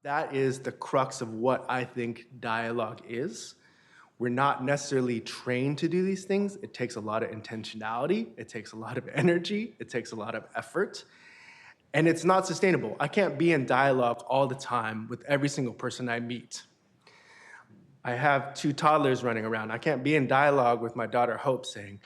That is the crux of what I think dialogue is. We're not necessarily trained to do these things. It takes a lot of intentionality. It takes a lot of energy. It takes a lot of effort. And it's not sustainable. I can't be in dialogue all the time with every single person I meet. I have 2 toddlers running around. I can't be in dialogue with my daughter Hope saying,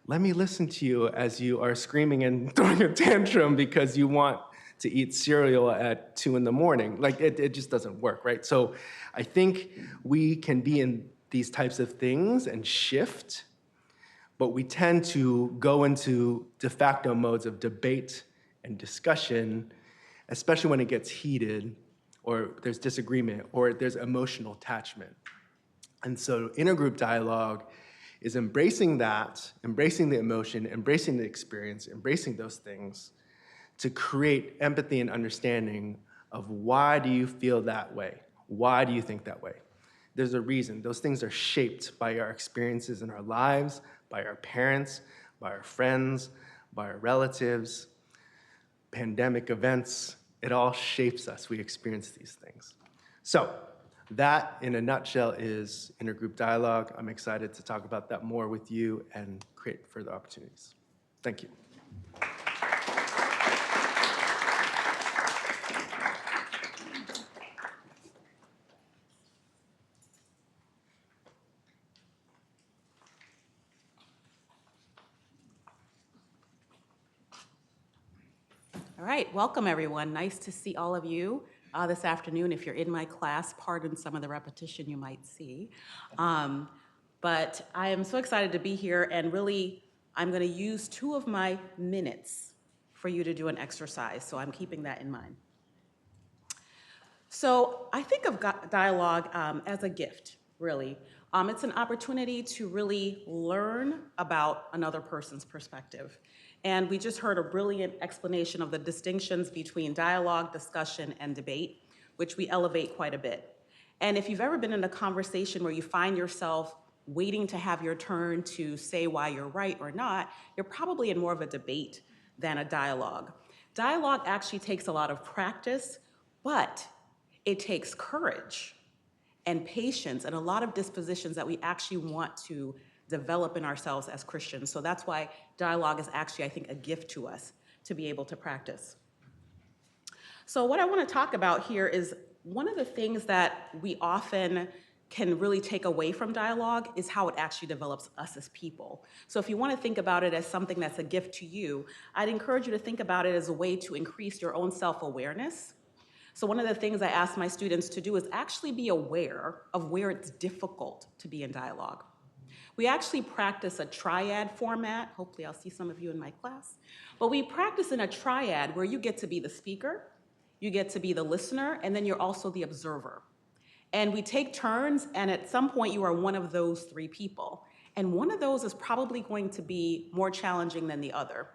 let me listen to you as you are screaming and throwing a tantrum because you want to eat cereal at 2 in the morning. Like, it just doesn't work, right? So I think we can be in these types of things and shift, but we tend to go into de facto modes of debate and discussion, especially when it gets heated, or there's disagreement, or there's emotional attachment. And so intergroup dialogue is embracing that, embracing the emotion, embracing the experience, embracing those things to create empathy and understanding of why do you feel that way? Why do you think that way? There's a reason. Those things are shaped by our experiences in our lives, by our parents, by our friends, by our relatives, pandemic events. It all shapes us. We experience these things. So that, in a nutshell, is intergroup dialogue. I'm excited to talk about that more with you and create further opportunities. Thank you. All right, welcome everyone. Nice to see all of you this afternoon. If you're in my class, pardon some of the repetition you might see. But I am so excited to be here, and really, I'm gonna use 2 of my minutes for you to do an exercise, so I'm keeping that in mind. So I think of dialogue as a gift, really. It's an opportunity to really learn about another person's perspective. And we just heard a brilliant explanation of the distinctions between dialogue, discussion, and debate, which we elevate quite a bit. And if you've ever been in a conversation where you find yourself waiting to have your turn to say why you're right or not, you're probably in more of a debate than a dialogue. Dialogue actually takes a lot of practice, but it takes courage and patience and a lot of dispositions that we actually want to develop in ourselves as Christians. So that's why dialogue is actually, I think, a gift to us to be able to practice. So what I want to talk about here is one of the things that we often can really take away from dialogue is how it actually develops us as people. So if you want to think about it as something that's a gift to you, I'd encourage you to think about it as a way to increase your own self-awareness. So one of the things I ask my students to do is actually be aware of where it's difficult to be in dialogue. We actually practice a triad format. Hopefully I'll see some of you in my class. But we practice in a triad where you get to be the speaker, you get to be the listener, and then you're also the observer. And we take turns, and at some point you are one of those 3 people. And one of those is probably going to be more challenging than the other.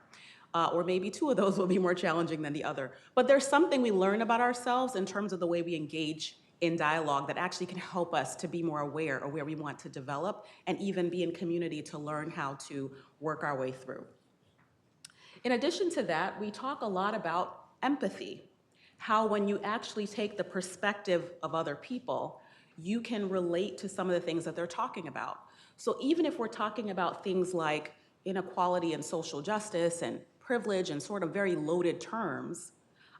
Or maybe 2 of those will be more challenging than the other. But there's something we learn about ourselves in terms of the way we engage in dialogue that actually can help us to be more aware of where we want to develop and even be in community to learn how to work our way through. In addition to that, we talk a lot about empathy, how when you actually take the perspective of other people, you can relate to some of the things that they're talking about. So even if we're talking about things like inequality and social justice and privilege and sort of very loaded terms,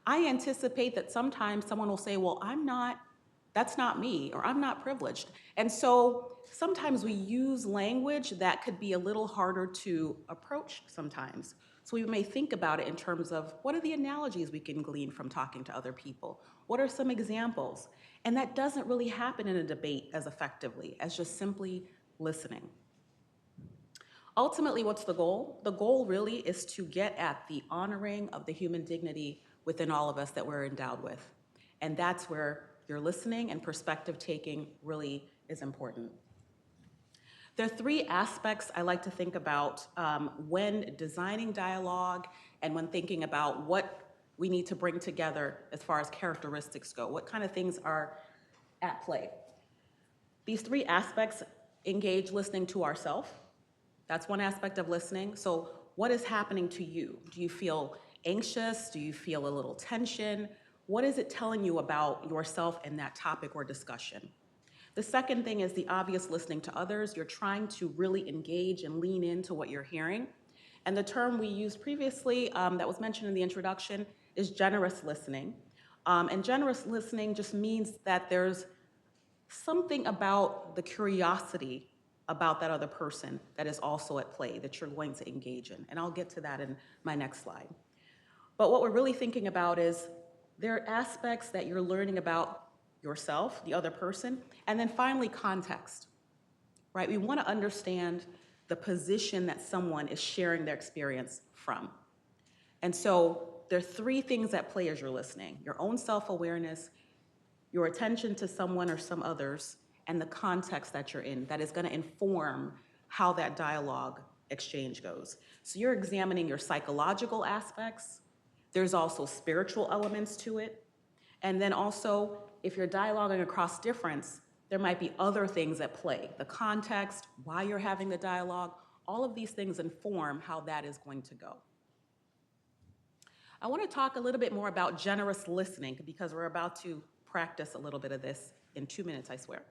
I anticipate that sometimes someone will say, well, that's not me, or I'm not privileged. And so sometimes we use language that could be a little harder to approach sometimes. So we may think about it in terms of what are the analogies we can glean from talking to other people? What are some examples? And that doesn't really happen in a debate as effectively as just simply listening. Ultimately, what's the goal? The goal really is to get at the honoring of the human dignity within all of us that we're endowed with. And that's where your listening and perspective taking really is important. There are 3 aspects I like to think about when designing dialogue and when thinking about what we need to bring together as far as characteristics go. What kind of things are at play? These 3 aspects engage listening to ourselves. That's one aspect of listening. So what is happening to you? Do you feel anxious? Do you feel a little tension? What is it telling you about yourself and that topic or discussion? The second thing is the obvious listening to others. You're trying to really engage and lean into what you're hearing. And the term we used previously that was mentioned in the introduction is generous listening. And generous listening just means that there's something about the curiosity about that other person that is also at play that you're going to engage in. And I'll get to that in my next slide. But what we're really thinking about is there are aspects that you're learning about yourself, the other person, and then finally context, right? We want to understand the position that someone is sharing their experience from. And so there are three things at play as you're listening: your own self-awareness, your attention to someone or some others, and the context that you're in that is going to inform how that dialogue exchange goes. So you're examining your psychological aspects. There's also spiritual elements to it. And then also, if you're dialoguing across difference, there might be other things at play. The context, why you're having the dialogue, all of these things inform how that is going to go. I want to talk a little bit more about generous listening because we're about to practice a little bit of this in 2 minutes, I swear.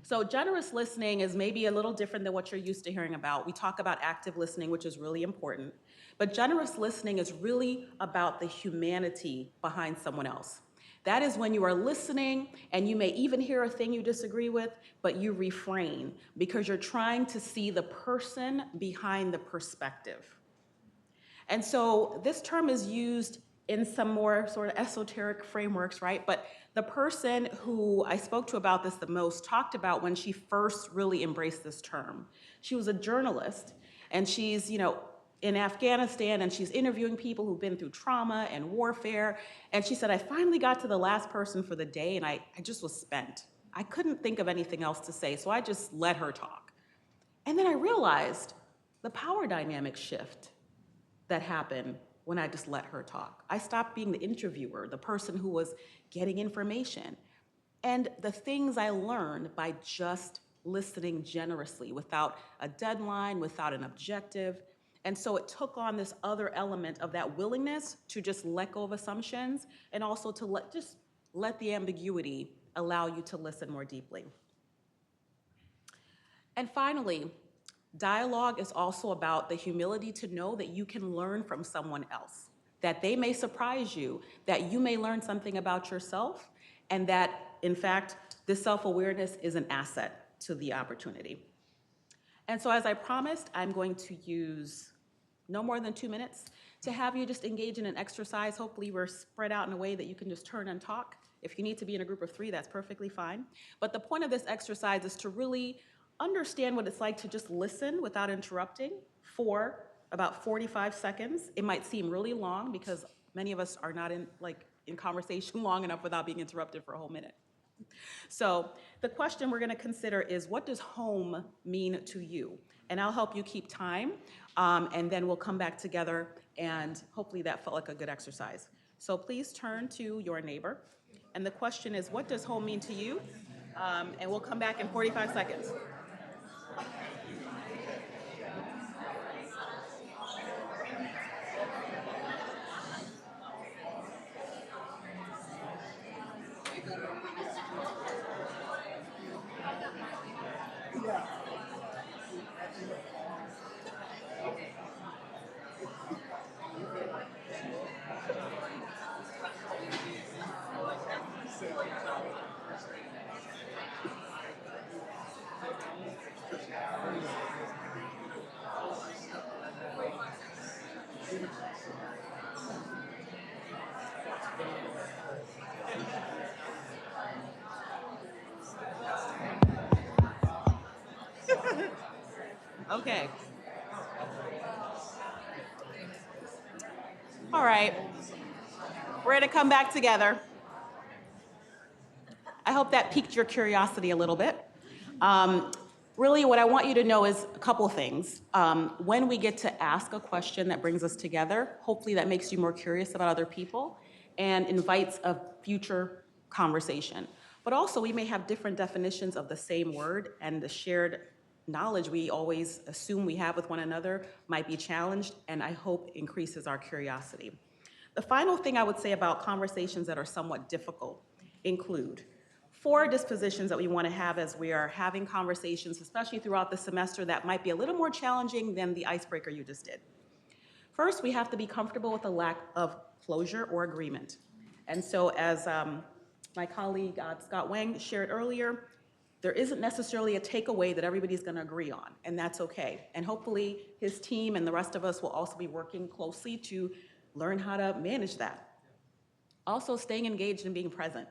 So generous listening is maybe a little different than what you're used to hearing about. We talk about active listening, which is really important. But generous listening is really about the humanity behind someone else. That is when you are listening and you may even hear a thing you disagree with, but you refrain because you're trying to see the person behind the perspective. And so this term is used in some more sort of esoteric frameworks, right? But the person who I spoke to about this the most talked about when she first really embraced this term. She was a journalist, and she's, in Afghanistan, and she's interviewing people who've been through trauma and warfare. And she said, I finally got to the last person for the day, and I just was spent. I couldn't think of anything else to say, so I just let her talk. And then I realized the power dynamic shift that happened when I just let her talk. I stopped being the interviewer, the person who was getting information. And the things I learned by just listening generously, without a deadline, without an objective. And so it took on this other element of that willingness to just let go of assumptions and also to let the ambiguity allow you to listen more deeply. And finally, dialogue is also about the humility to know that you can learn from someone else, that they may surprise you, that you may learn something about yourself, and that, in fact, this self-awareness is an asset to the opportunity. And so as I promised, I'm going to use no more than 2 minutes to have you just engage in an exercise. Hopefully we're spread out in a way that you can just turn and talk. If you need to be in a group of 3, that's perfectly fine. But the point of this exercise is to really understand what it's like to just listen without interrupting for about 45 seconds. It might seem really long because many of us are not in conversation long enough without being interrupted for a whole minute. So the question we're going to consider is, what does home mean to you? And I'll help you keep time, and then we'll come back together, and hopefully that felt like a good exercise. So please turn to your neighbor, and the question is, what does home mean to you? And we'll come back in 45 seconds. Okay. All right. We're going to come back together. I hope that piqued your curiosity a little bit. Really, what I want you to know is a couple things. When we get to ask a question that brings us together, hopefully that makes you more curious about other people and invites a future conversation. But also, we may have different definitions of the same word, and the shared knowledge we always assume we have with one another might be challenged, and I hope increases our curiosity. The final thing I would say about conversations that are somewhat difficult include 4 dispositions that we want to have as we are having conversations, especially throughout the semester, that might be a little more challenging than the icebreaker you just did. First, we have to be comfortable with the lack of closure or agreement. And so as my colleague Scott Hwang shared earlier, there isn't necessarily a takeaway that everybody's going to agree on, and that's okay. And hopefully his team and the rest of us will also be working closely to learn how to manage that. Also, staying engaged and being present.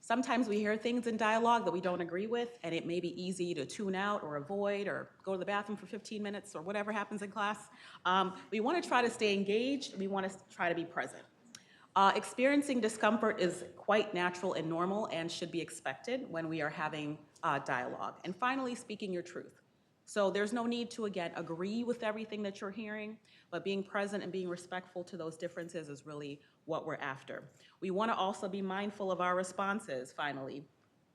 Sometimes we hear things in dialogue that we don't agree with, and it may be easy to tune out or avoid or go to the bathroom for 15 minutes or whatever happens in class. We want to try to stay engaged. We want to try to be present. Experiencing discomfort is quite natural and normal and should be expected when we are having dialogue. And finally, speaking your truth. So there's no need to, again, agree with everything that you're hearing, but being present and being respectful to those differences is really what we're after. We want to also be mindful of our responses, finally.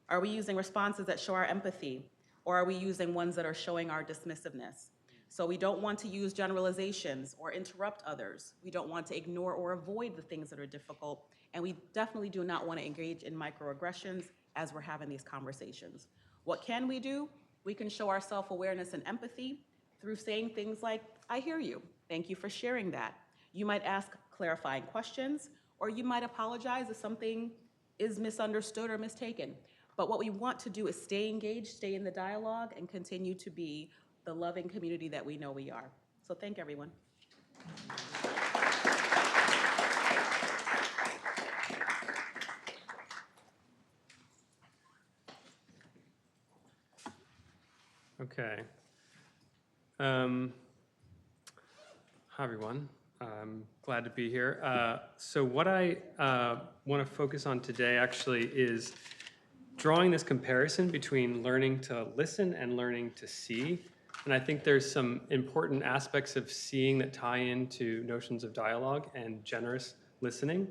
Are we using responses that show our empathy, or are we using ones that are showing our dismissiveness? So we don't want to use generalizations or interrupt others. We don't want to ignore or avoid the things that are difficult, and we definitely do not want to engage in microaggressions as we're having these conversations. What can we do? We can show our self-awareness and empathy through saying things like, I hear you, thank you for sharing that. You might ask clarifying questions, or you might apologize if something is misunderstood or mistaken. But what we want to do is stay engaged, stay in the dialogue, and continue to be the loving community that we know we are. So thank everyone. Okay. Hi, everyone. I'm glad to be here. So what I want to focus on today actually is drawing this comparison between learning to listen and learning to see. And I think there's some important aspects of seeing that tie into notions of dialogue and generous listening.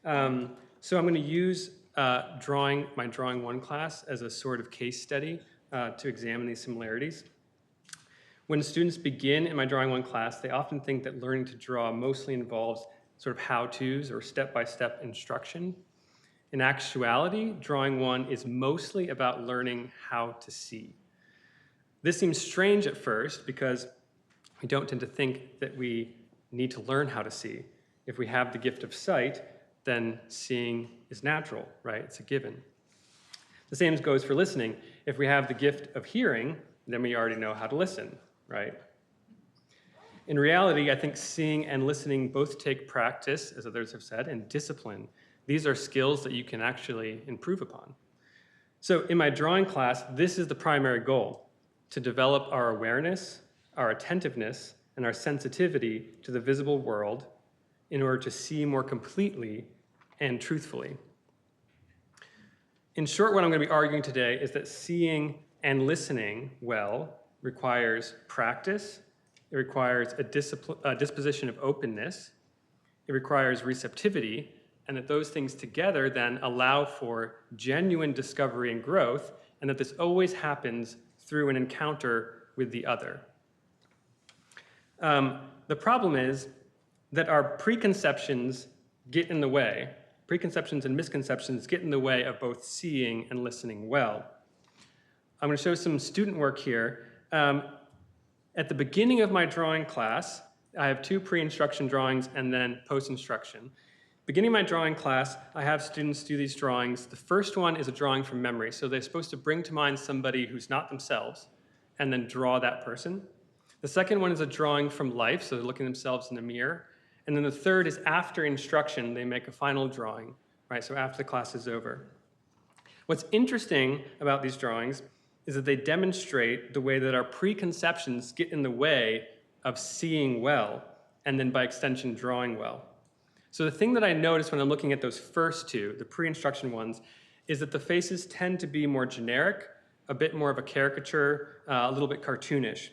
So I'm going to use my Drawing 1 class as a sort of case study to examine these similarities. When students begin in my Drawing 1 class, they often think that learning to draw mostly involves sort of how-tos or step-by-step instruction. In actuality, Drawing 1 is mostly about learning how to see. This seems strange at first because we don't tend to think that we need to learn how to see. If we have the gift of sight, then seeing is natural, right? It's a given. The same goes for listening. If we have the gift of hearing, then we already know how to listen, right? In reality, I think seeing and listening both take practice, as others have said, and discipline. These are skills that you can actually improve upon. So in my drawing class, this is the primary goal, to develop our awareness, our attentiveness, and our sensitivity to the visible world in order to see more completely and truthfully. In short, what I'm going to be arguing today is that seeing and listening well requires practice, it requires a disposition of openness, it requires receptivity, and that those things together then allow for genuine discovery and growth, and that this always happens through an encounter with the other. The problem is that our preconceptions get in the way. Preconceptions and misconceptions get in the way of both seeing and listening well. I'm going to show some student work here. At the beginning of my drawing class, I have 2 pre-instruction drawings and then post-instruction. Beginning my drawing class, I have students do these drawings. The first one is a drawing from memory, so they're supposed to bring to mind somebody who's not themselves and then draw that person. The second one is a drawing from life, so they're looking at themselves in the mirror. And then the third is after instruction, they make a final drawing, right? So after the class is over. What's interesting about these drawings is that they demonstrate the way that our preconceptions get in the way of seeing well, and then by extension, drawing well. So the thing that I noticed when I'm looking at those first 2, the pre-instruction ones, is that the faces tend to be more generic, a bit more of a caricature, a little bit cartoonish.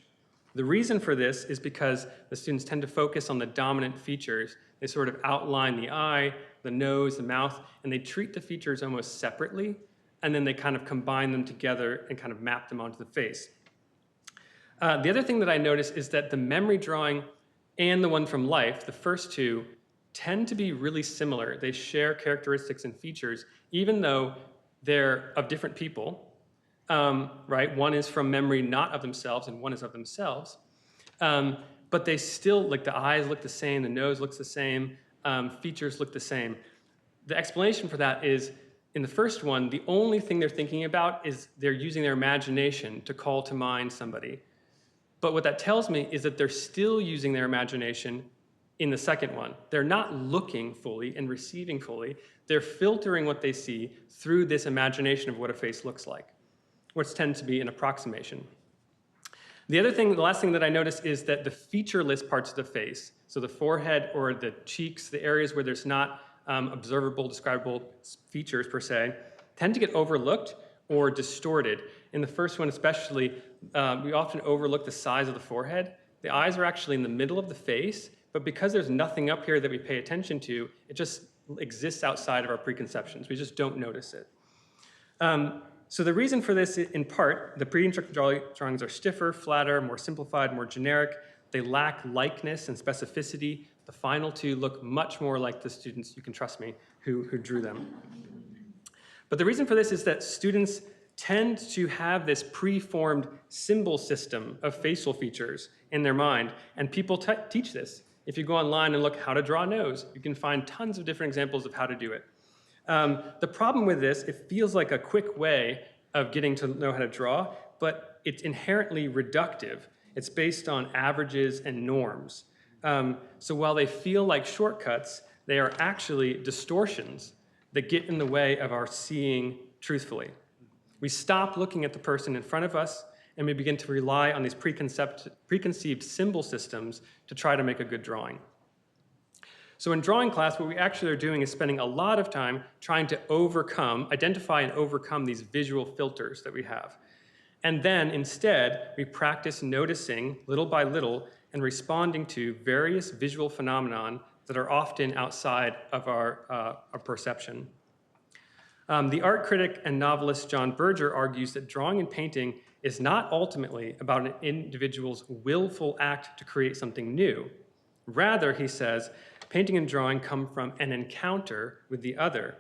The reason for this is because the students tend to focus on the dominant features. They sort of outline the eye, the nose, the mouth, and they treat the features almost separately, and then they kind of combine them together and kind of map them onto the face. The other thing that I noticed is that the memory drawing and the one from life, the first 2, tend to be really similar. They share characteristics and features, even though they're of different people, right? One is from memory not of themselves, and one is of themselves. But they still, like the eyes look the same, the nose looks the same, features look the same. The explanation for that is, in the first one, the only thing they're thinking about is they're using their imagination to call to mind somebody. But what that tells me is that they're still using their imagination in the second one. They're not looking fully and receiving fully. They're filtering what they see through this imagination of what a face looks like, which tends to be an approximation. The last thing that I noticed is that the featureless parts of the face, so the forehead or the cheeks, the areas where there's not observable, describable features per se, tend to get overlooked or distorted. In the first one especially, we often overlook the size of the forehead. The eyes are actually in the middle of the face, but because there's nothing up here that we pay attention to, it just exists outside of our preconceptions. We just don't notice it. So the reason for this, in part, the pre-instructed drawings are stiffer, flatter, more simplified, more generic. They lack likeness and specificity. The final two look much more like the students, you can trust me, who drew them. But the reason for this is that students tend to have this preformed symbol system of facial features in their mind, and people teach this. If you go online and look how to draw a nose, you can find tons of different examples of how to do it. The problem with this, it feels like a quick way of getting to know how to draw, but it's inherently reductive. It's based on averages and norms. So while they feel like shortcuts, they are actually distortions that get in the way of our seeing truthfully. We stop looking at the person in front of us, and we begin to rely on these preconceived symbol systems to try to make a good drawing. So in drawing class, what we actually are doing is spending a lot of time trying to identify and overcome these visual filters that we have. And then instead, we practice noticing little by little and responding to various visual phenomenon that are often outside of our perception. The art critic and novelist John Berger argues that drawing and painting is not ultimately about an individual's willful act to create something new. Rather, he says, painting and drawing come from an encounter with the other,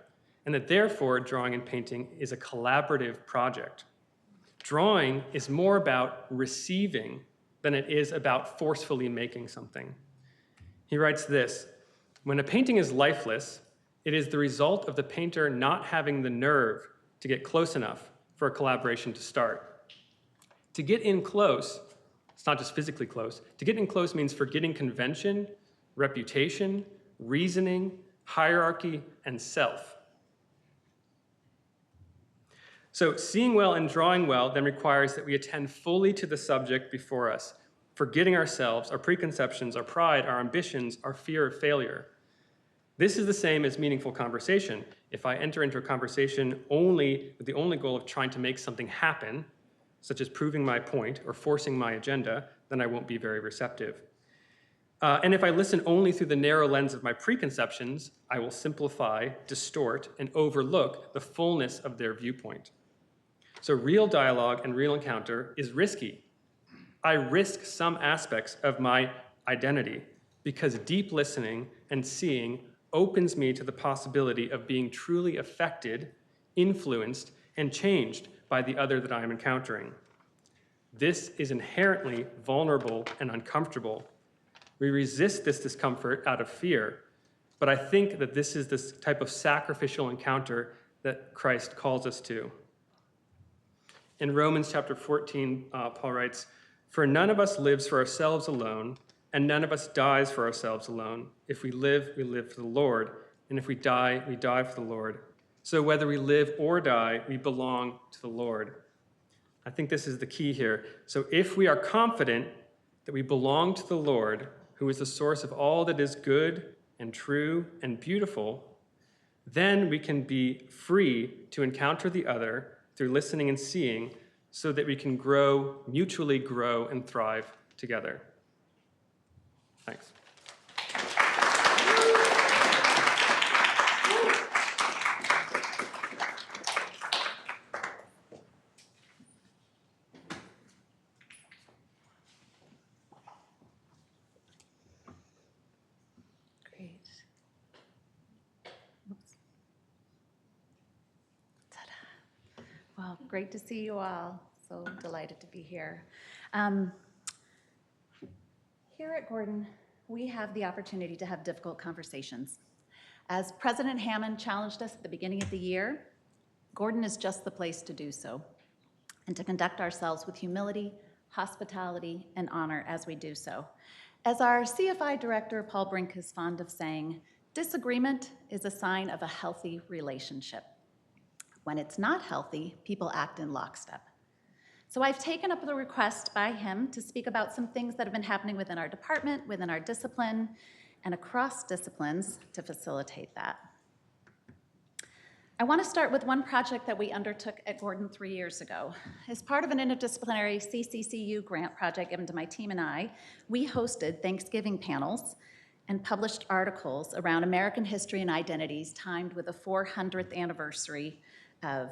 and that therefore drawing and painting is a collaborative project. Drawing is more about receiving than it is about forcefully making something. He writes this: when a painting is lifeless, it is the result of the painter not having the nerve to get close enough for a collaboration to start. To get in close, it's not just physically close, to get in close means forgetting convention, reputation, reasoning, hierarchy, and self. So seeing well and drawing well then requires that we attend fully to the subject before us, forgetting ourselves, our preconceptions, our pride, our ambitions, our fear of failure. This is the same as meaningful conversation. If I enter into a conversation only with the only goal of trying to make something happen, such as proving my point or forcing my agenda, then I won't be very receptive. And if I listen only through the narrow lens of my preconceptions, I will simplify, distort, and overlook the fullness of their viewpoint. So real dialogue and real encounter is risky. I risk some aspects of my identity because deep listening and seeing opens me to the possibility of being truly affected, influenced, and changed by the other that I am encountering. This is inherently vulnerable and uncomfortable. We resist this discomfort out of fear, but I think that this is this type of sacrificial encounter that Christ calls us to. In Romans chapter 14, Paul writes, "For none of us lives for ourselves alone, and none of us dies for ourselves alone. If we live for the Lord, and if we die for the Lord. So whether we live or die, we belong to the Lord." I think this is the key here. So if we are confident that we belong to the Lord, who is the source of all that is good and true and beautiful, then we can be free to encounter the other through listening and seeing so that we can mutually grow and thrive together. Thanks. Great. Well, great to see you all. So delighted to be here. Here at Gordon, we have the opportunity to have difficult conversations. As President Hammond challenged us at the beginning of the year, Gordon is just the place to do so, and to conduct ourselves with humility, hospitality, and honor as we do so. As our CFI director, Paul Brink, is fond of saying, disagreement is a sign of a healthy relationship. When it's not healthy, people act in lockstep. So I've taken up the request by him to speak about some things that have been happening within our department, within our discipline, and across disciplines to facilitate that. I want to start with one project that we undertook at Gordon 3 years ago. As part of an interdisciplinary CCCU grant project given to my team and I, we hosted Thanksgiving panels and published articles around American history and identities timed with the 400th anniversary of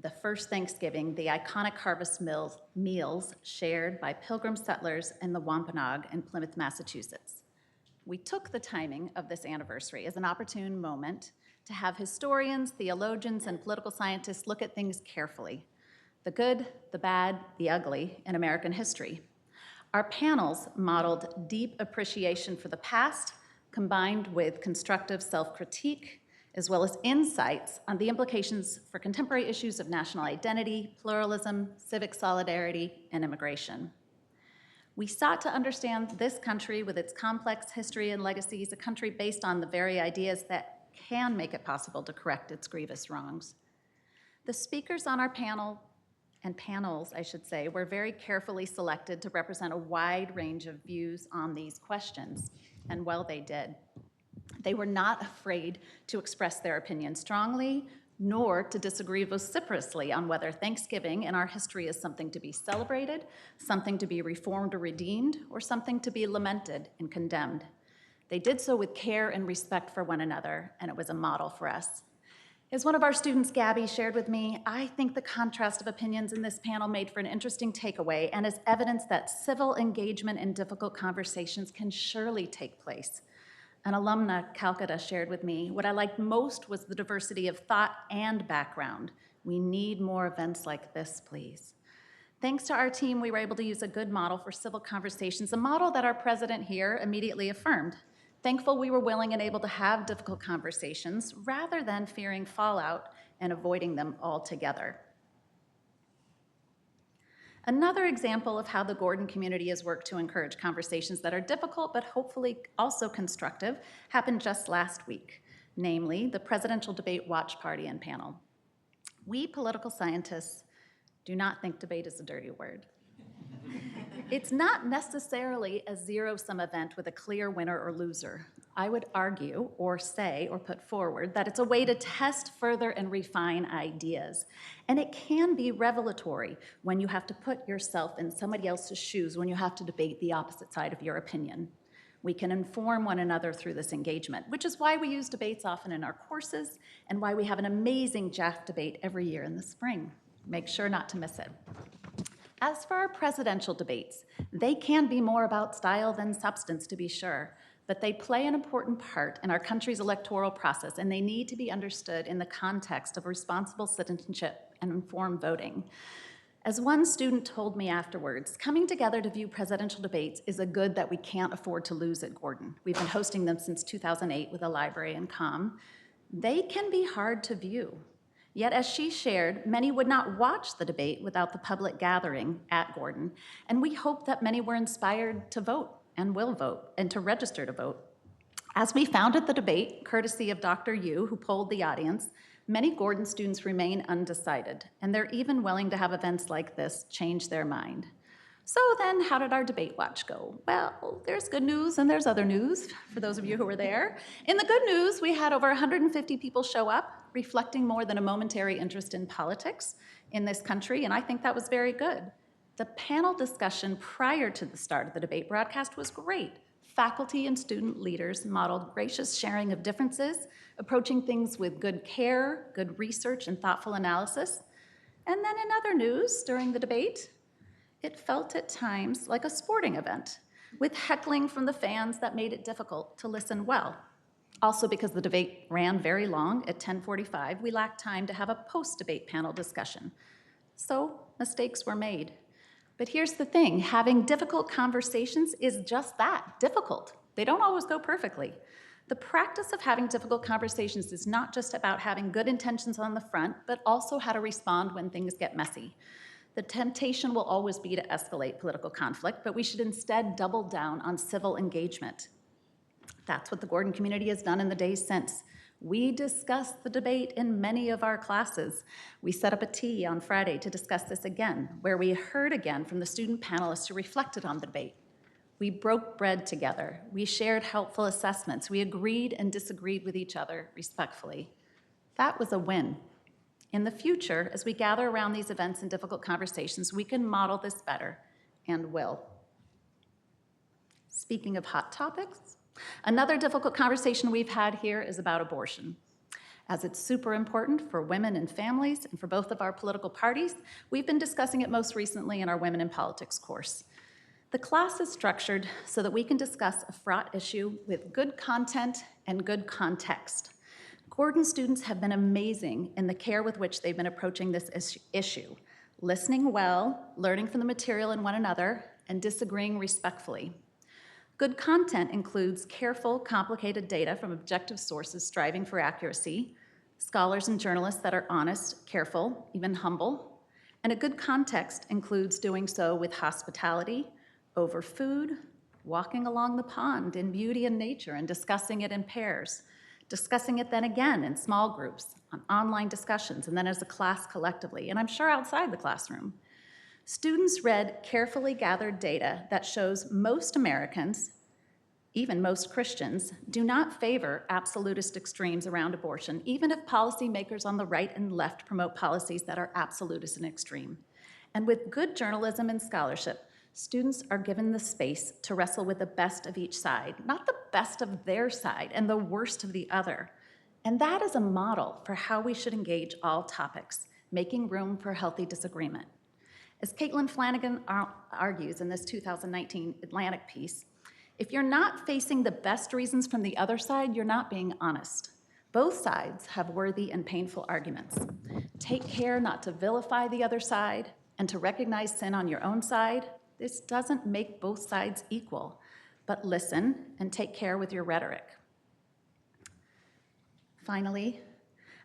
the first Thanksgiving, the iconic harvest meals shared by Pilgrim settlers in the Wampanoag in Plymouth, Massachusetts. We took the timing of this anniversary as an opportune moment to have historians, theologians, and political scientists look at things carefully, the good, the bad, the ugly in American history. Our panels modeled deep appreciation for the past, combined with constructive self-critique, as well as insights on the implications for contemporary issues of national identity, pluralism, civic solidarity, and immigration. We sought to understand this country with its complex history and legacies, a country based on the very ideas that can make it possible to correct its grievous wrongs. The speakers on our panel, and panels, I should say, were very carefully selected to represent a wide range of views on these questions, and well, they did. They were not afraid to express their opinion strongly, nor to disagree vociferously on whether Thanksgiving in our history is something to be celebrated, something to be reformed or redeemed, or something to be lamented and condemned. They did so with care and respect for one another, and it was a model for us. As one of our students, Gabby, shared with me, I think the contrast of opinions in this panel made for an interesting takeaway and is evidence that civil engagement in difficult conversations can surely take place. An alumna, Calcutta, shared with me, what I liked most was the diversity of thought and background. We need more events like this, please. Thanks to our team, we were able to use a good model for civil conversations, a model that our president here immediately affirmed. Thankful we were willing and able to have difficult conversations rather than fearing fallout and avoiding them altogether. Another example of how the Gordon community has worked to encourage conversations that are difficult but hopefully also constructive happened just last week, namely the Presidential Debate Watch Party and panel. We political scientists do not think debate is a dirty word. It's not necessarily a zero-sum event with a clear winner or loser. I would argue or say or put forward that it's a way to test further and refine ideas. And it can be revelatory when you have to put yourself in somebody else's shoes, when you have to debate the opposite side of your opinion. We can inform one another through this engagement, which is why we use debates often in our courses and why we have an amazing JAF debate every year in the spring. Make sure not to miss it. As for our presidential debates, they can be more about style than substance, to be sure, but they play an important part in our country's electoral process, and they need to be understood in the context of responsible citizenship and informed voting. As one student told me afterwards, coming together to view presidential debates is a good that we can't afford to lose at Gordon. We've been hosting them since 2008 with a library and comm. They can be hard to view. Yet, as she shared, many would not watch the debate without the public gathering at Gordon, and we hope that many were inspired to vote and will vote and to register to vote. As we founded the debate, courtesy of Dr. Yu, who polled the audience, many Gordon students remain undecided, and they're even willing to have events like this change their mind. So then, how did our debate watch go? Well, there's good news and there's other news, for those of you who were there. In the good news, we had over 150 people show up, reflecting more than a momentary interest in politics in this country, and I think that was very good. The panel discussion prior to the start of the debate broadcast was great. Faculty and student leaders modeled gracious sharing of differences, approaching things with good care, good research, and thoughtful analysis. And then in other news, during the debate, it felt at times like a sporting event, with heckling from the fans that made it difficult to listen well. Also, because the debate ran very long at 10:45, we lacked time to have a post-debate panel discussion. So mistakes were made. But here's the thing, having difficult conversations is just that, difficult. They don't always go perfectly. The practice of having difficult conversations is not just about having good intentions on the front, but also how to respond when things get messy. The temptation will always be to escalate political conflict, but we should instead double down on civil engagement. That's what the Gordon community has done in the days since. We discussed the debate in many of our classes. We set up a tea on Friday to discuss this again, where we heard again from the student panelists who reflected on the debate. We broke bread together. We shared helpful assessments. We agreed and disagreed with each other respectfully. That was a win. In the future, as we gather around these events and difficult conversations, we can model this better and will. Speaking of hot topics, another difficult conversation we've had here is about abortion. As it's super important for women and families and for both of our political parties, we've been discussing it most recently in our Women in Politics course. The class is structured so that we can discuss a fraught issue with good content and good context. Gordon students have been amazing in the care with which they've been approaching this issue, listening well, learning from the material and one another, and disagreeing respectfully. Good content includes careful, complicated data from objective sources striving for accuracy, scholars and journalists that are honest, careful, even humble, and a good context includes doing so with hospitality, over food, walking along the pond in beauty and nature and discussing it in pairs, discussing it then again in small groups, on online discussions, and then as a class collectively, and I'm sure outside the classroom. Students read carefully gathered data that shows most Americans, even most Christians, do not favor absolutist extremes around abortion, even if policymakers on the right and left promote policies that are absolutist and extreme. And with good journalism and scholarship, students are given the space to wrestle with the best of each side, not the best of their side and the worst of the other. And that is a model for how we should engage all topics, making room for healthy disagreement. As Caitlin Flanagan argues in this 2019 Atlantic piece, if you're not facing the best reasons from the other side, you're not being honest. Both sides have worthy and painful arguments. Take care not to vilify the other side and to recognize sin on your own side. This doesn't make both sides equal, but listen and take care with your rhetoric. Finally,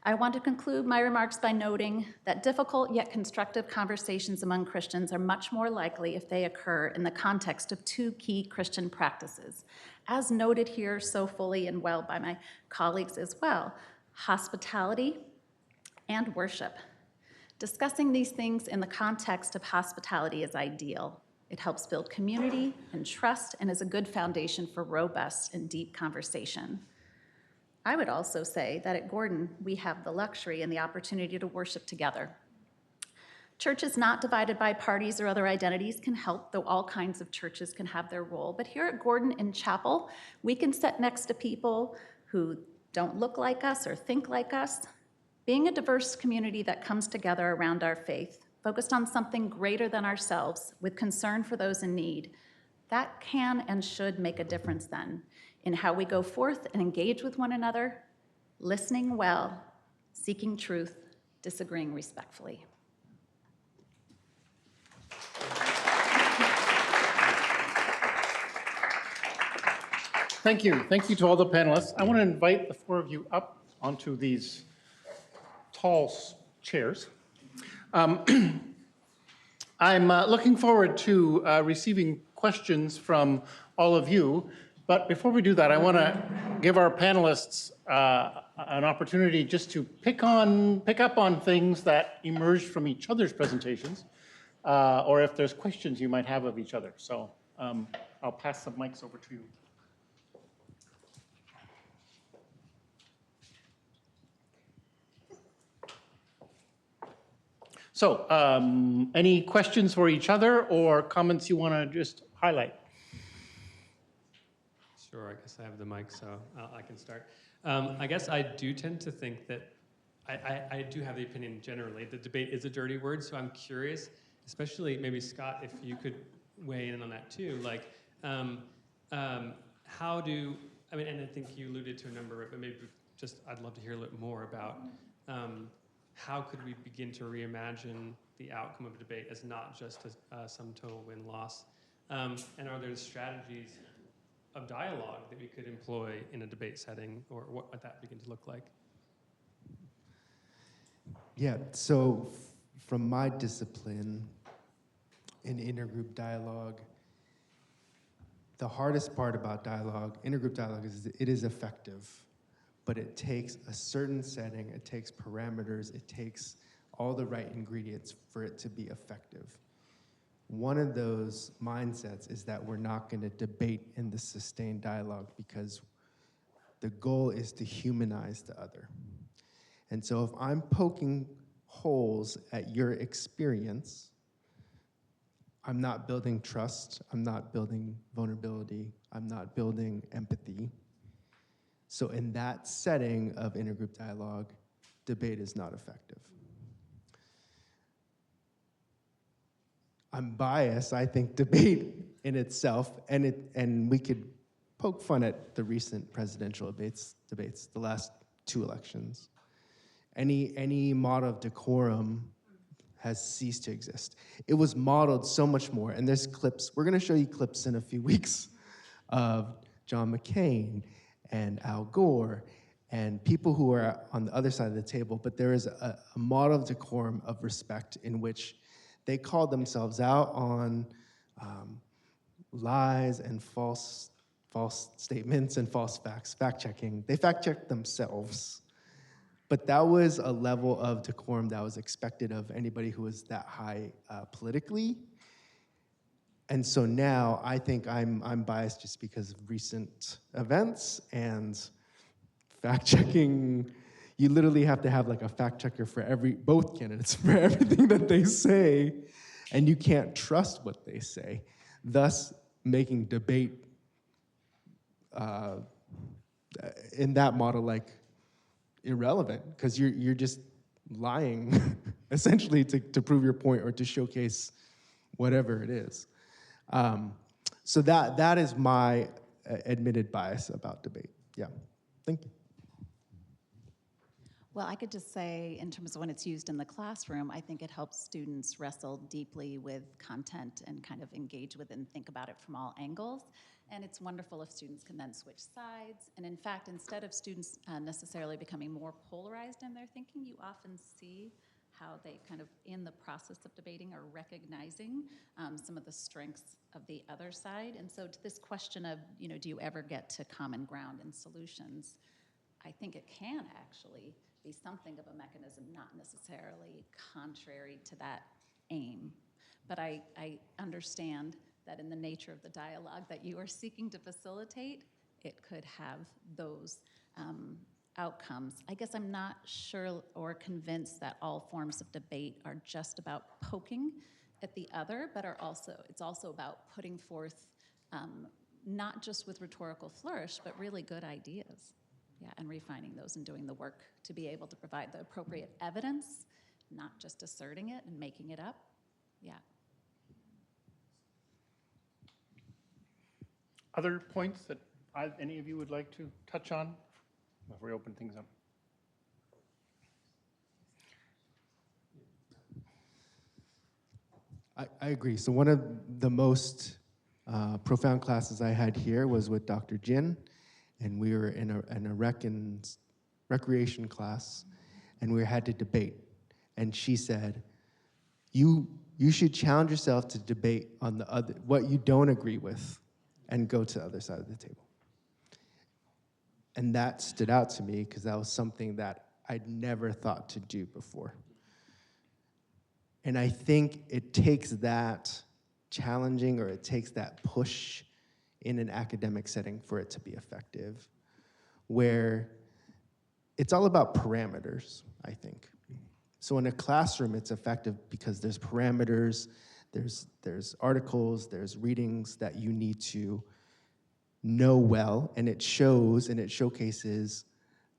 I want to conclude my remarks by noting that difficult yet constructive conversations among Christians are much more likely if they occur in the context of two key Christian practices, as noted here so fully and well by my colleagues as well, hospitality and worship. Discussing these things in the context of hospitality is ideal. It helps build community and trust and is a good foundation for robust and deep conversation. I would also say that at Gordon, we have the luxury and the opportunity to worship together. Churches not divided by parties or other identities can help, though all kinds of churches can have their role. But here at Gordon in Chapel, we can sit next to people who don't look like us or think like us. Being a diverse community that comes together around our faith, focused on something greater than ourselves, with concern for those in need, that can and should make a difference then in how we go forth and engage with one another, listening well, seeking truth, disagreeing respectfully. Thank you. Thank you to all the panelists. I want to invite the four of you up onto these tall chairs. I'm looking forward to receiving questions from all of you. But before we do that, I want to give our panelists an opportunity just to pick up on things that emerged from each other's presentations, or if there's questions you might have of each other. So I'll pass the mics over to you. So any questions for each other or comments you want to just highlight? Sure, I guess I have the mic, so I can start. I guess I do tend to think that I do have the opinion generally that debate is a dirty word, so I'm curious, especially maybe Scott, if you could weigh in on that too. Like, how do, and I think you alluded to a number of it, but maybe just I'd love to hear a little more about how could we begin to reimagine the outcome of debate as not just a sum total win-loss? And are there strategies of dialogue that we could employ in a debate setting, or what might that begin to look like? Yeah, so from my discipline in intergroup dialogue, the hardest part about dialogue, intergroup dialogue, is it is effective, but it takes a certain setting, it takes parameters, it takes all the right ingredients for it to be effective. One of those mindsets is that we're not going to debate in the sustained dialogue because the goal is to humanize the other. And so if I'm poking holes at your experience, I'm not building trust, I'm not building vulnerability, I'm not building empathy. So in that setting of intergroup dialogue, debate is not effective. I'm biased. I think debate in itself, and we could poke fun at the recent presidential debates, the last 2 elections. Any model of decorum has ceased to exist. It was modeled so much more, and there's clips. We're going to show you clips in a few weeks of John McCain and Al Gore and people who are on the other side of the table, but there is a model of decorum, of respect, in which they called themselves out on lies and false statements and false facts, fact-checking. They fact-checked themselves. But that was a level of decorum that was expected of anybody who was that high politically. And so now I think I'm biased just because of recent events and fact-checking. You literally have to have like a fact-checker for both candidates for everything that they say, and you can't trust what they say, thus making debate in that model like irrelevant, because you're just lying essentially to prove your point or to showcase whatever it is. So that is my admitted bias about debate. Yeah, thank you. Well, I could just say, in terms of when it's used in the classroom, I think it helps students wrestle deeply with content and kind of engage with it and think about it from all angles. And it's wonderful if students can then switch sides. And in fact, instead of students necessarily becoming more polarized in their thinking, you often see how they kind of, in the process of debating, are recognizing some of the strengths of the other side. And so to this question of, do you ever get to common ground and solutions, I think it can actually be something of a mechanism, not necessarily contrary to that aim. But I understand that in the nature of the dialogue that you are seeking to facilitate, it could have those outcomes. I guess I'm not sure or convinced that all forms of debate are just about poking at the other, but it's also about putting forth not just with rhetorical flourish, but really good ideas. Yeah, and refining those and doing the work to be able to provide the appropriate evidence, not just asserting it and making it up. Yeah. Other points that any of you would like to touch on before we open things up? I agree. So one of the most profound classes I had here was with Dr. Jin, and we were in a recreation class, and we had to debate. And she said, you should challenge yourself to debate on what you don't agree with, and go to the other side of the table. And that stood out to me because that was something that I'd never thought to do before. And I think it takes that challenging, or it takes that push in an academic setting for it to be effective, where it's all about parameters, I think. So in a classroom, it's effective because there's parameters, there's articles, there's readings that you need to know well, and it shows and it showcases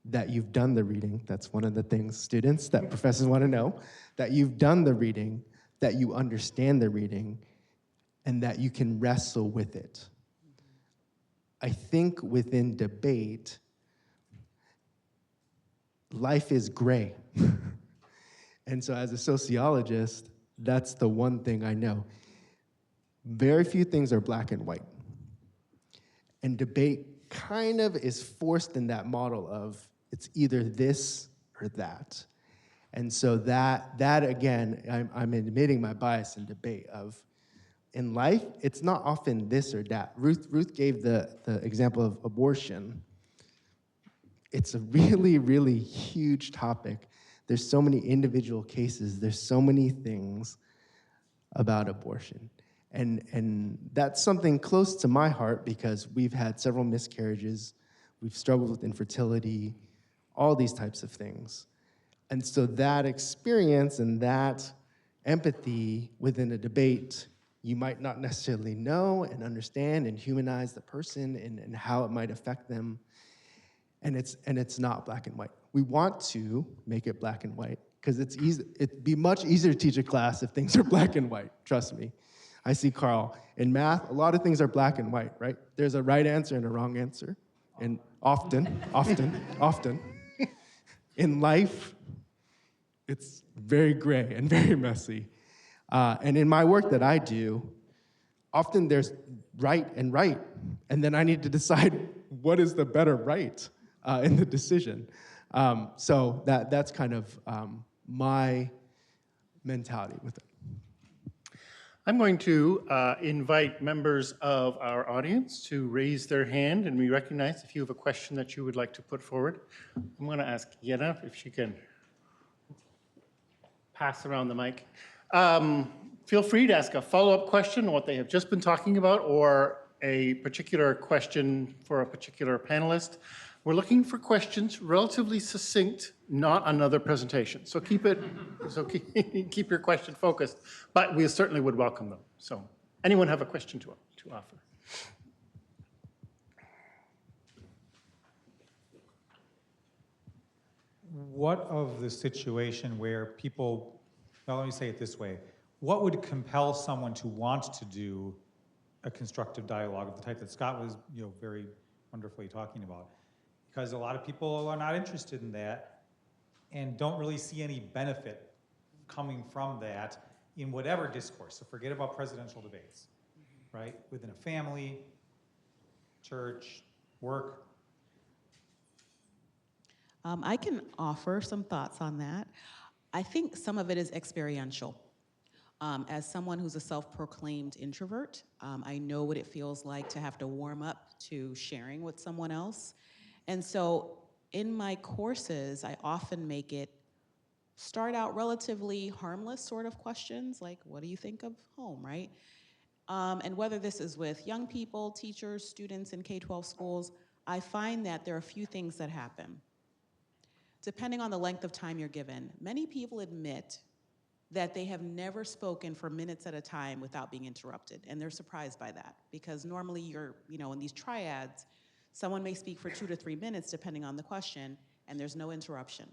that you've done the reading. That's one of the things, students, that professors want to know, that you've done the reading, that you understand the reading, and that you can wrestle with it. I think within debate, life is gray. And so as a sociologist, that's the one thing I know. Very few things are black and white. And debate kind of is forced in that model of it's either this or that. And so that again, I'm admitting my bias in debate of, in life, it's not often this or that. Ruth gave the example of abortion. It's a really, really huge topic. There's so many individual cases. There's so many things about abortion. And that's something close to my heart because we've had several miscarriages. We've struggled with infertility, all these types of things. And so that experience and that empathy within a debate, you might not necessarily know and understand and humanize the person and how it might affect them. And it's not black and white. We want to make it black and white because it's easy. It'd be much easier to teach a class if things are black and white, trust me. I see Carl. In math, a lot of things are black and white, right? There's a right answer and a wrong answer. And often. In life, it's very gray and very messy. And in my work that I do, often there's right, and then I need to decide what is the better right in the decision. So that's kind of my mentality with it. I'm going to invite members of our audience to raise their hand, and we recognize if you have a question that you would like to put forward. I'm going to ask Yenna if she can pass around the mic. Feel free to ask a follow-up question on what they have just been talking about or a particular question for a particular panelist. We're looking for questions relatively succinct, not another presentation. So keep your question focused, but we certainly would welcome them. So anyone have a question to offer? What of the situation where people, well, let me say it this way, what would compel someone to want to do a constructive dialogue of the type that Scott was, very wonderfully talking about? Because a lot of people are not interested in that and don't really see any benefit coming from that in whatever discourse. So forget about presidential debates, right? Within a family, church, work. I can offer some thoughts on that. I think some of it is experiential. As someone who's a self-proclaimed introvert, I know what it feels like to have to warm up to sharing with someone else. And so in my courses, I often make it start out relatively harmless sort of questions, like, what do you think of home, right? And whether this is with young people, teachers, students in K-12 schools, I find that there are a few things that happen. Depending on the length of time you're given, many people admit that they have never spoken for minutes at a time without being interrupted, and they're surprised by that, because normally you're, in these triads, someone may speak for 2 to 3 minutes depending on the question, and there's no interruption.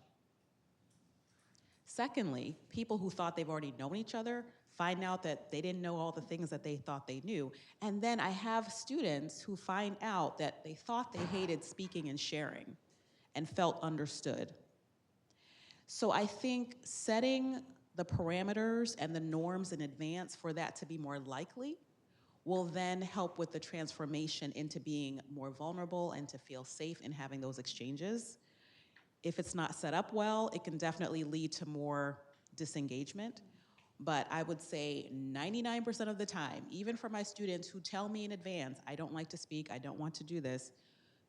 Secondly, people who thought they've already known each other find out that they didn't know all the things that they thought they knew. And then I have students who find out that they thought they hated speaking and sharing and felt understood. So I think setting the parameters and the norms in advance for that to be more likely will then help with the transformation into being more vulnerable and to feel safe in having those exchanges. If it's not set up well, it can definitely lead to more disengagement. But I would say 99% of the time, even for my students who tell me in advance, I don't like to speak, I don't want to do this,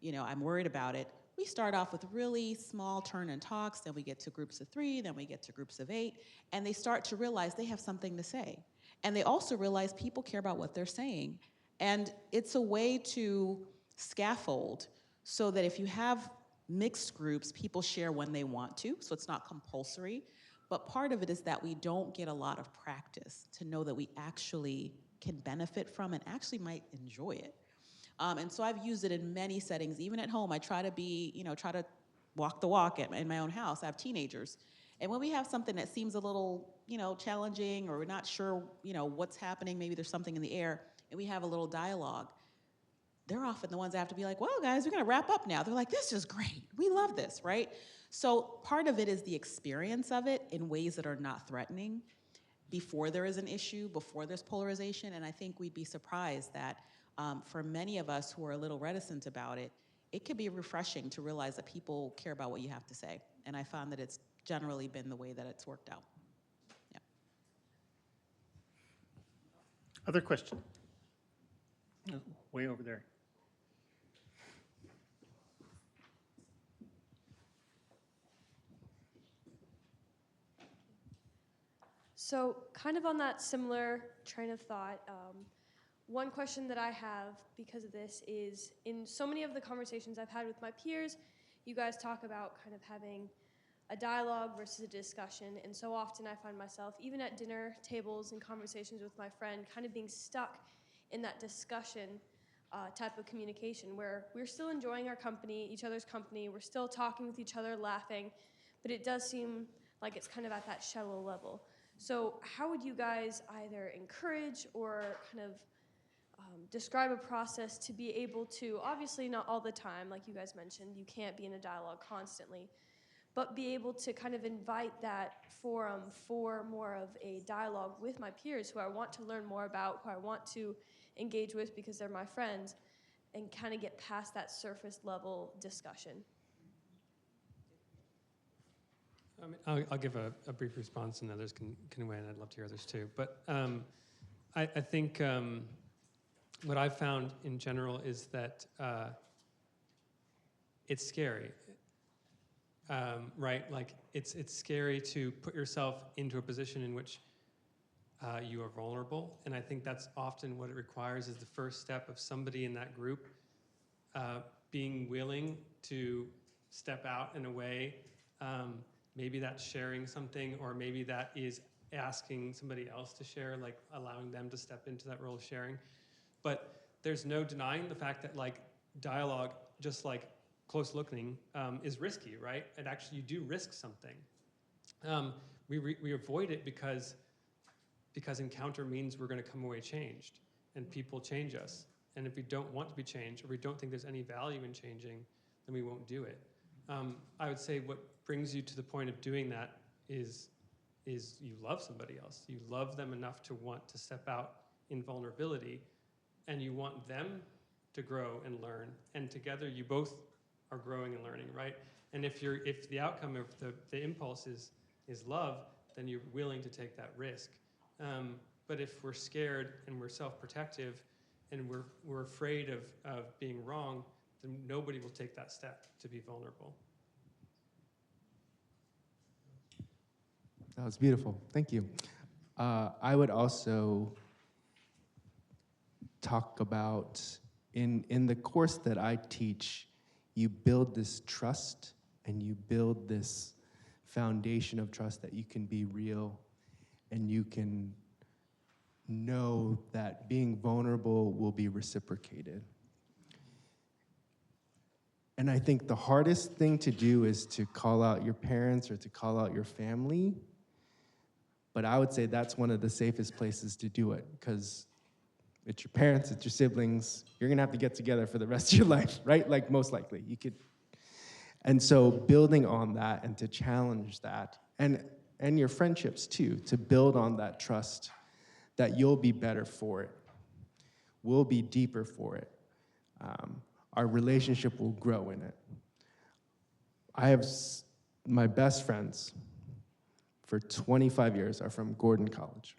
I'm worried about it, we start off with really small turn and talks, then we get to groups of 3, then we get to groups of 8, and they start to realize they have something to say. And they also realize people care about what they're saying. And it's a way to scaffold so that if you have mixed groups, people share when they want to, so it's not compulsory. But part of it is that we don't get a lot of practice to know that we actually can benefit from and actually might enjoy it. And so I've used it in many settings. Even at home, I try to try to walk the walk in my own house. I have teenagers. And when we have something that seems a little, challenging, or we're not sure, what's happening, maybe there's something in the air, and we have a little dialogue, they're often the ones that have to be like, well, guys, we're going to wrap up now. They're like, this is great. We love this, right? So part of it is the experience of it in ways that are not threatening before there is an issue, before there's polarization. And I think we'd be surprised that for many of us who are a little reticent about it, it could be refreshing to realize that people care about what you have to say. And I found that it's generally been the way that it's worked out. Yeah. Other question? Way over there. So kind of on that similar train of thought, one question that I have because of this is, in so many of the conversations I've had with my peers, you guys talk about kind of having a dialogue versus a discussion, and so often I find myself, even at dinner tables and conversations with my friend, kind of being stuck in that discussion type of communication where we're still enjoying our company, each other's company, we're still talking with each other, laughing, but it does seem like it's kind of at that shallow level. So how would you guys either encourage or kind of describe a process to be able to, obviously not all the time, like you guys mentioned, you can't be in a dialogue constantly, but be able to kind of invite that forum for more of a dialogue with my peers who I want to learn more about, who I want to engage with because they're my friends, and kind of get past that surface level discussion. I'll give a brief response, and others can weigh in. I'd love to hear others too. But I think what I've found in general is that it's scary, right? Like it's scary to put yourself into a position in which you are vulnerable, and I think that's often what it requires is the first step of somebody in that group being willing to step out in a way. Maybe that's sharing something, or maybe that is asking somebody else to share, like allowing them to step into that role of sharing. But there's no denying the fact that like dialogue, just like close looking, is risky, right? And actually you do risk something. We avoid it because encounter means we're going to come away changed, and people change us. And if we don't want to be changed, or we don't think there's any value in changing, then we won't do it. I would say what brings you to the point of doing that is you love somebody else. You love them enough to want to step out in vulnerability, and you want them to grow and learn, and together you both are growing and learning, right? And if the outcome of the impulse is love, then you're willing to take that risk. But if we're scared and we're self-protective and we're afraid of being wrong, then nobody will take that step to be vulnerable. That was beautiful. Thank you. I would also talk about, in the course that I teach, you build this trust and you build this foundation of trust that you can be real and you can know that being vulnerable will be reciprocated. And I think the hardest thing to do is to call out your parents or to call out your family. But I would say that's one of the safest places to do it, because it's your parents, it's your siblings. You're gonna have to get together for the rest of your life, right? Like most likely, you could. And so building on that and to challenge that, and your friendships too, to build on that trust that you'll be better for it. We'll be deeper for it. Our relationship will grow in it. I have my best friends for 25 years are from Gordon College.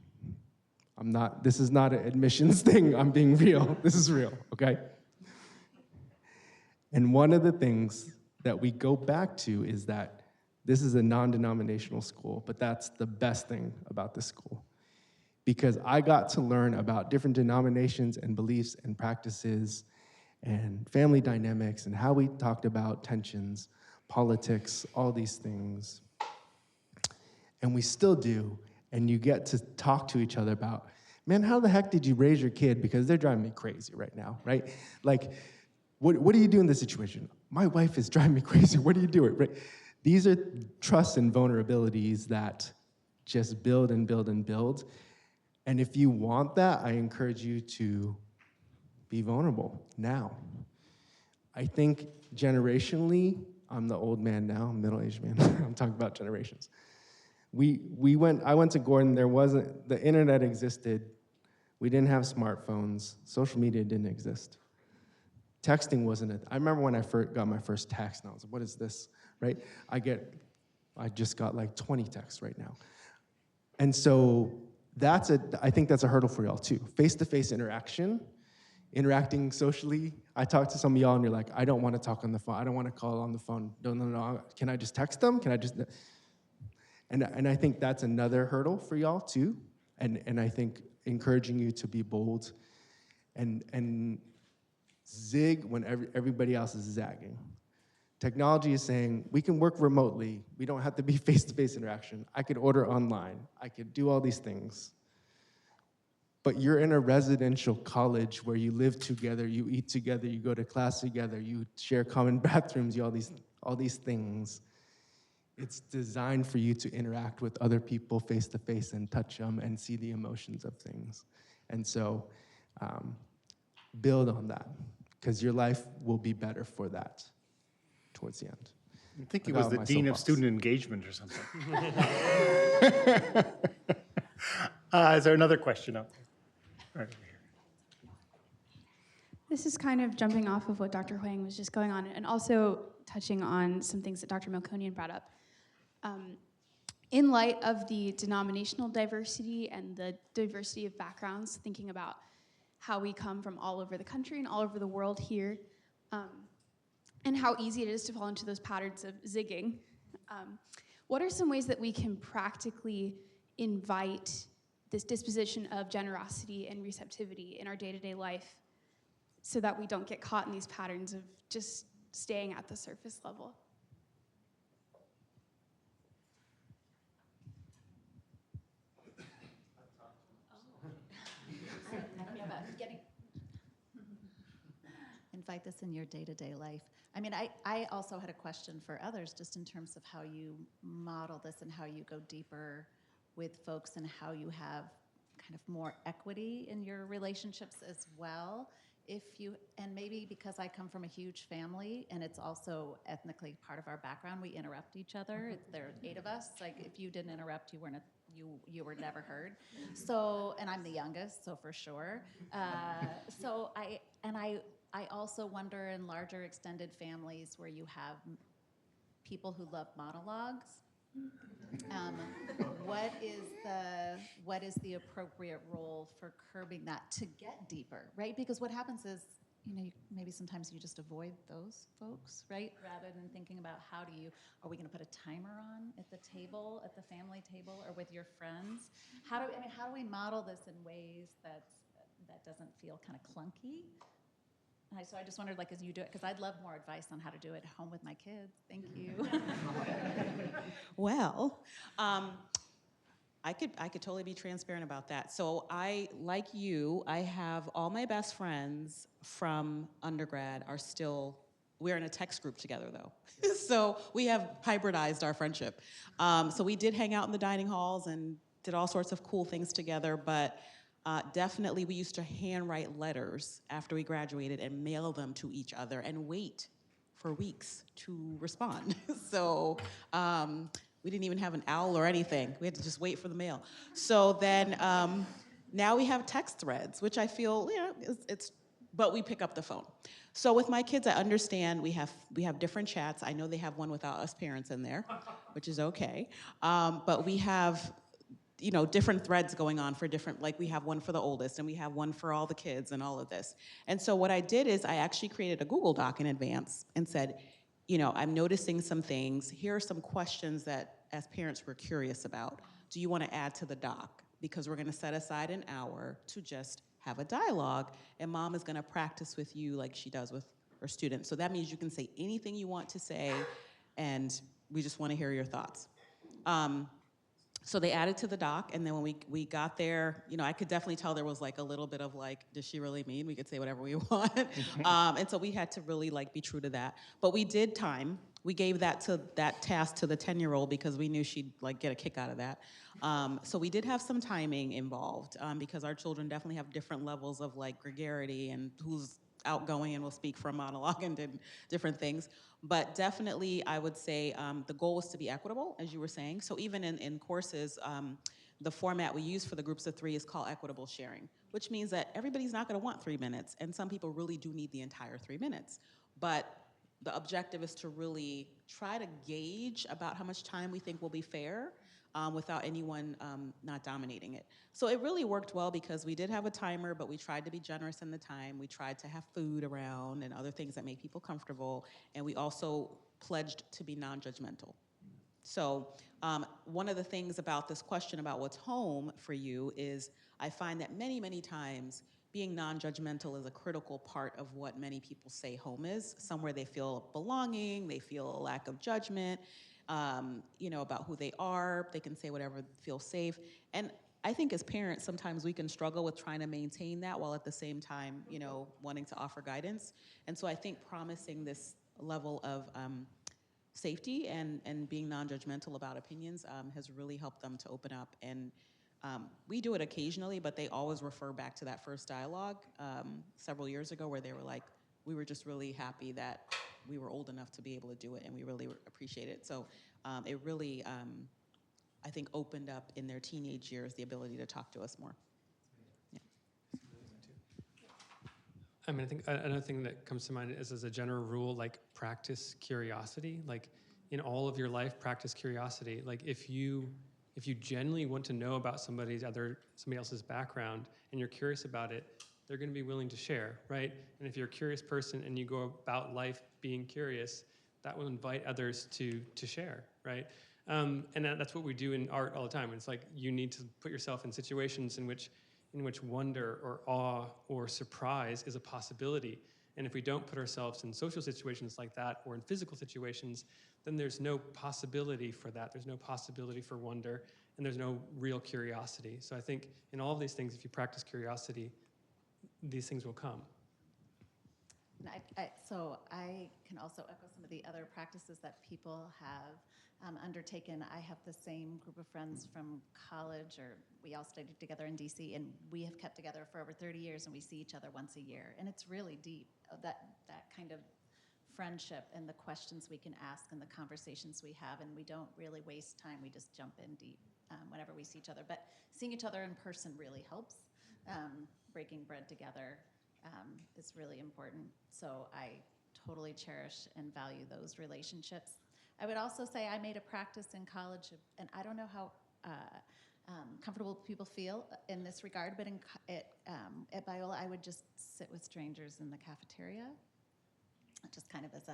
This is not an admissions thing, I'm being real. This is real, okay? And one of the things that we go back to is that this is a non-denominational school, but that's the best thing about this school. Because I got to learn about different denominations and beliefs and practices and family dynamics and how we talked about tensions, politics, all these things. And we still do, and you get to talk to each other about, man, how the heck did you raise your kid? Because they're driving me crazy right now, right? Like, what do you do in this situation? My wife is driving me crazy, what do you do? Right? These are trusts and vulnerabilities that just build and build and build. And if you want that, I encourage you to be vulnerable now. I think generationally, I'm the old man now, I'm middle-aged man. I'm talking about generations. I went to Gordon, the internet existed. We didn't have smartphones. Social media didn't exist. Texting wasn't it. I remember when I first got my first text, and I was like, what is this, right? I just got like 20 texts right now. And so I think that's a hurdle for y'all too. Face-to-face interaction, interacting socially. I talked to some of y'all and you're like, I don't want to talk on the phone. I don't want to call on the phone. No. Can I just text them? Can I just, and I think that's another hurdle for y'all too. And I think encouraging you to be bold and zig when everybody else is zagging. Technology is saying, we can work remotely. We don't have to be face-to-face interaction. I could order online. I could do all these things. But you're in a residential college where you live together, you eat together, you go to class together, you share common bathrooms, all these things. It's designed for you to interact with other people face-to-face and touch them and see the emotions of things. And so build on that, because your life will be better for that towards the end. I think he was the dean of student engagement or something. Is there another question up there? Right over here. This is kind of jumping off of what Dr. Hwang was just going on, and also touching on some things that Dr. Melkonian brought up. In light of the denominational diversity and the diversity of backgrounds, thinking about how we come from all over the country and all over the world here, and how easy it is to fall into those patterns of zigging, what are some ways that we can practically invite this disposition of generosity and receptivity in our day-to-day life so that we don't get caught in these patterns of just staying at the surface level? Invite this in your day-to-day life. I mean, I also had a question for others just in terms of how you model this and how you go deeper with folks and how you have kind of more equity in your relationships as well. And maybe because I come from a huge family and it's also ethnically part of our background, we interrupt each other. There are 8 of us. Like, if you didn't interrupt, you were never heard. So, and I'm the youngest, so for sure. So I also wonder in larger extended families where you have people who love monologues, what is the appropriate role for curbing that to get deeper, right? Because what happens is, maybe sometimes you just avoid those folks, right? Rather than thinking about are we going to put a timer on at the table, at the family table, or with your friends? How do we model this in ways that doesn't feel kind of clunky? So I just wondered, as you do it, because I'd love more advice on how to do it at home with my kids. Thank you. Well, I could totally be transparent about that. So like you, I have all my best friends from undergrad we're in a text group together though. So we have hybridized our friendship. So we did hang out in the dining halls and did all sorts of cool things together, but definitely we used to handwrite letters after we graduated and mail them to each other and wait for weeks to respond. So we didn't even have an owl or anything. We had to just wait for the mail. So then now we have text threads, which I feel, but we pick up the phone. So with my kids, I understand we have different chats. I know they have one without us parents in there, which is okay. But we have different threads going on for different, we have one for the oldest and we have one for all the kids and all of this. And so what I did is I actually created a Google Doc in advance and said, I'm noticing some things. Here are some questions that as parents we're curious about. Do you want to add to the doc? Because we're going to set aside an hour to just have a dialogue, and mom is going to practice with you like she does with her students. So that means you can say anything you want to say, and we just want to hear your thoughts. So they added to the doc, and then when we got there, I could definitely tell there was a little bit of does she really mean? We could say whatever we want. And so we had to really be true to that. But we did time. We gave that task to the 10-year-old because we knew she'd get a kick out of that. So we did have some timing involved because our children definitely have different levels of gregarity and who's outgoing and will speak from monologue and did different things. But definitely, I would say the goal was to be equitable, as you were saying. So even in courses, the format we use for the groups of 3 is called equitable sharing, which means that everybody's not going to want 3 minutes, and some people really do need the entire 3 minutes. But the objective is to really try to gauge about how much time we think will be fair without anyone not dominating it. So it really worked well because we did have a timer, but we tried to be generous in the time. We tried to have food around and other things that make people comfortable, and we also pledged to be non-judgmental. So one of the things about this question about what's home for you is I find that many, many times being non-judgmental is a critical part of what many people say home is, somewhere they feel belonging, they feel a lack of judgment, about who they are. They can say whatever feels safe. And I think as parents, sometimes we can struggle with trying to maintain that while at the same time, wanting to offer guidance. And so I think promising this level of safety and being non-judgmental about opinions has really helped them to open up. And we do it occasionally, but they always refer back to that first dialogue several years ago where they were like, we were just really happy that we were old enough to be able to do it, and we really appreciate it. So it really, I think, opened up in their teenage years the ability to talk to us more. Yeah. I mean, I think another thing that comes to mind is, as a general rule, like practice curiosity. Like in all of your life, practice curiosity. Like if you genuinely want to know about somebody else's background and you're curious about it, they're going to be willing to share, right? And if you're a curious person and you go about life being curious, that will invite others to share, right? And that's what we do in art all the time. It's like you need to put yourself in situations in which wonder or awe or surprise is a possibility. And if we don't put ourselves in social situations like that or in physical situations, then there's no possibility for that. There's no possibility for wonder, and there's no real curiosity. So I think in all of these things, if you practice curiosity, these things will come. So I can also echo some of the other practices that people have undertaken. I have the same group of friends from college, or we all studied together in DC, and we have kept together for over 30 years, and we see each other once a year. And it's really deep, that kind of friendship and the questions we can ask and the conversations we have, and we don't really waste time. We just jump in deep whenever we see each other. But seeing each other in person really helps. Breaking bread together is really important. So I totally cherish and value those relationships. I would also say I made a practice in college, and I don't know how comfortable people feel in this regard, but at Biola, I would just sit with strangers in the cafeteria, just kind of as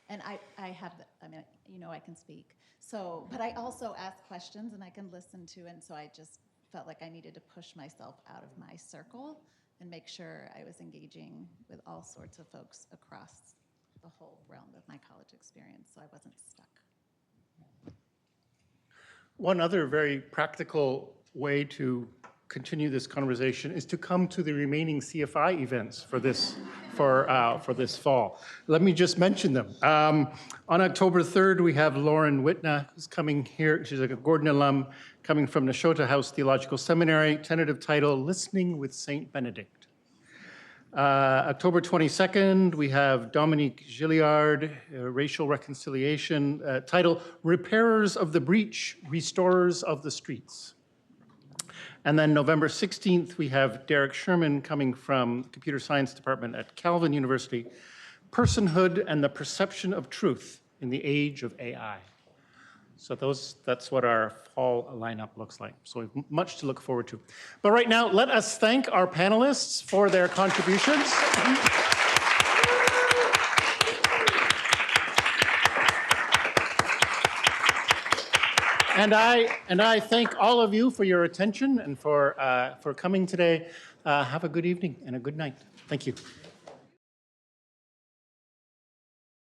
and I can speak. So, but I also ask questions and I can listen to, and so I just felt like I needed to push myself out of my circle and make sure I was engaging with all sorts of folks across the whole realm of my college experience, so I wasn't stuck. One other very practical way to continue this conversation is to come to the remaining CFI events for this fall. Let me just mention them. On October 3rd, we have Lauren Whitna, who's coming here. She's a Gordon alum, coming from Nashotah House Theological Seminary. Tentative title, Listening with Saint Benedict. October 22nd, we have Dominique Gilliard, Racial Reconciliation, title, Repairers of the Breach, Restorers of the Streets. And then November 16th, we have Derek Sherman coming from the Computer Science Department at Calvin University, Personhood and the Perception of Truth in the Age of AI. So that's what our fall lineup looks like. So we have much to look forward to. But right now, let us thank our panelists for their contributions. And I thank all of you for your attention and for coming today. Have a good evening and a good night. Thank you.